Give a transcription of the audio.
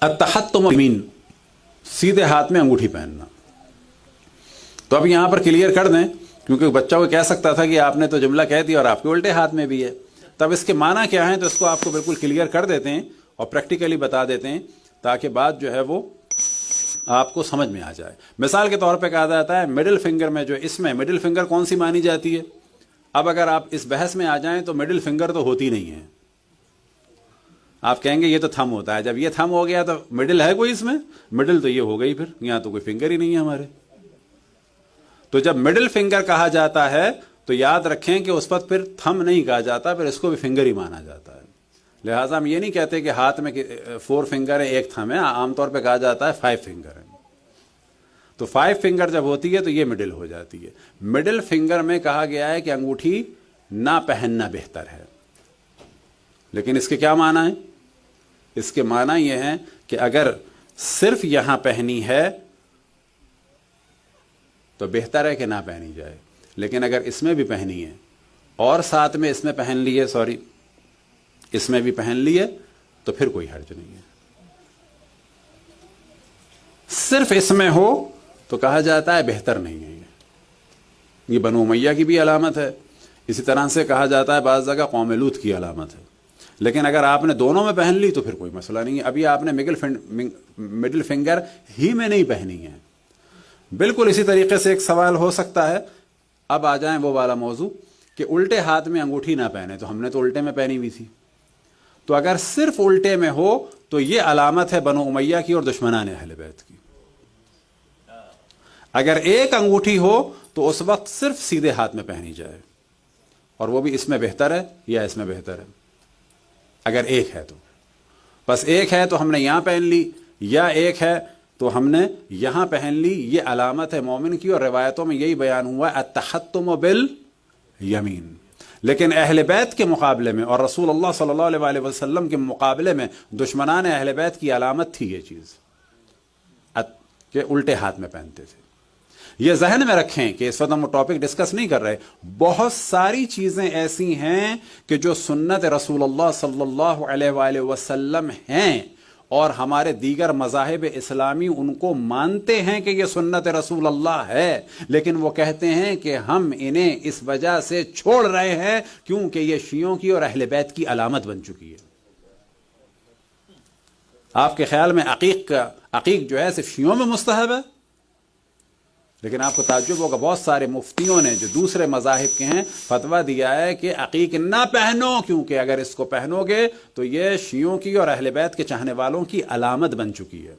अत्तहत्तुम यमीन, सीधे हाथ में अंगूठी पहनना। तो अब यहां पर क्लियर कर दें, क्योंकि बच्चा को कह सकता था कि आपने तो जुमला कह दिया और आपके उल्टे हाथ में भी है, तब इसके माना क्या है, तो इसको आपको बिल्कुल क्लियर कर देते हैं और प्रैक्टिकली बता देते हैं, ताकि बात जो है वो आपको समझ में आ जाए। मिसाल के तौर पे कहा जाता है मिडिल फिंगर में, जो इसमें मिडिल फिंगर कौन सी मानी जाती है। अब अगर आप इस बहस में आ जाएं तो मिडिल फिंगर तो होती नहीं है। आप कहेंगे ये तो थंब होता है, जब ये थंब हो गया तो मिडिल है कोई इसमें? मिडिल तो ये हो गई, फिर यहां तो कोई फिंगर ही नहीं है हमारे। तो जब मिडिल फिंगर कहा जाता है तो याद रखें कि उस पर फिर थंब नहीं कहा जाता, फिर इसको भी फिंगर ही माना जाता है। लिहाजा हम ये नहीं कहते कि हाथ में 4 फिंगर है, 1 थंब है, आमतौर पे कहा जाता है 5 फिंगर है। तो 5 फिंगर जब होती है तो ये मिडिल हो जाती है। मिडिल फिंगर में कहा गया है कि अंगूठी ना पहनना बेहतर है। लेकिन इसके क्या माना है? इसके माना ये है कि अगर सिर्फ यहां पहनी है तो बेहतर है कि ना पहनी जाए, लेकिन अगर इसमें भी पहनी है और साथ में इसमें पहन ली है, सॉरी इसमें भी पहन ली है, तो फिर कोई हर्ज नहीं है। सिर्फ इसमें हो तो कहा जाता है बेहतर नहीं है। ये बनु उमैया की भी अलामत है, इसी तरह से कहा जाता है बाज़ जगह कौम लूत की अलामत है। लेकिन अगर आपने दोनों में पहन ली तो फिर कोई मसला नहीं है। अभी आपने मिडिल फिंगर ही में नहीं पहनी है। बिल्कुल इसी तरीके से एक सवाल हो सकता है, अब आ जाएं वो वाला मौजू कि उल्टे हाथ में अंगूठी ना पहने, तो हमने तो उल्टे में पहनी हुई थी। तो अगर सिर्फ उल्टे में हो तो ये अलामत है बनु उमैया की और दुश्मनान अहले बैत की। अगर एक अंगूठी हो तो उस वक्त सिर्फ सीधे हाथ में पहनी जाए, और वो भी इसमें बेहतर है या इसमें बेहतर है। अगर एक है तो बस एक है तो हमने यहां पहन ली, या एक है तो हमने यहां पहन ली। ये अलामत है मोमिन की, और रिवायतों में यही बयान हुआ अत्तहत्तुम बिल यमीन। लेकिन अहले बैत के मुकाबले में और रसूलुल्लाह सल्लल्लाहु अलैहि वसल्लम के मुकाबले में दुश्मनान अहले बैत की अलामत थी ये चीज कि उल्टे हाथ में पहनते थे। ये जहन में रखें कि इस वक्त हम टॉपिक डिस्कस नहीं कर रहे। बहुत सारी चीजें ऐसी हैं कि जो सुन्नत रसूलुल्लाह सल्लल्लाहु अलैहि वसल्लम हैं, और हमारे दीगर मज़ाहिब इस्लामी उनको मानते हैं कि ये सुन्नत रसूलुल्लाह है, लेकिन वो कहते हैं कि हम इन्हें इस वजह से छोड़ रहे हैं क्योंकि ये शियों की और अहले बैत की अलामत बन चुकी है। आपके ख्याल में अकीक जो है सिर्फ शियों में मुस्तहब है, लेकिन आपको ताज्जुब होगा बहुत सारे मुफ्तियों ने जो दूसरे मज़ाहिब के हैं फतवा दिया है कि अकीक ना पहनो, क्योंकि अगर इसको पहनोगे तो ये शियों की और अहले बैत के चाहने वालों की अलामत बन चुकी है।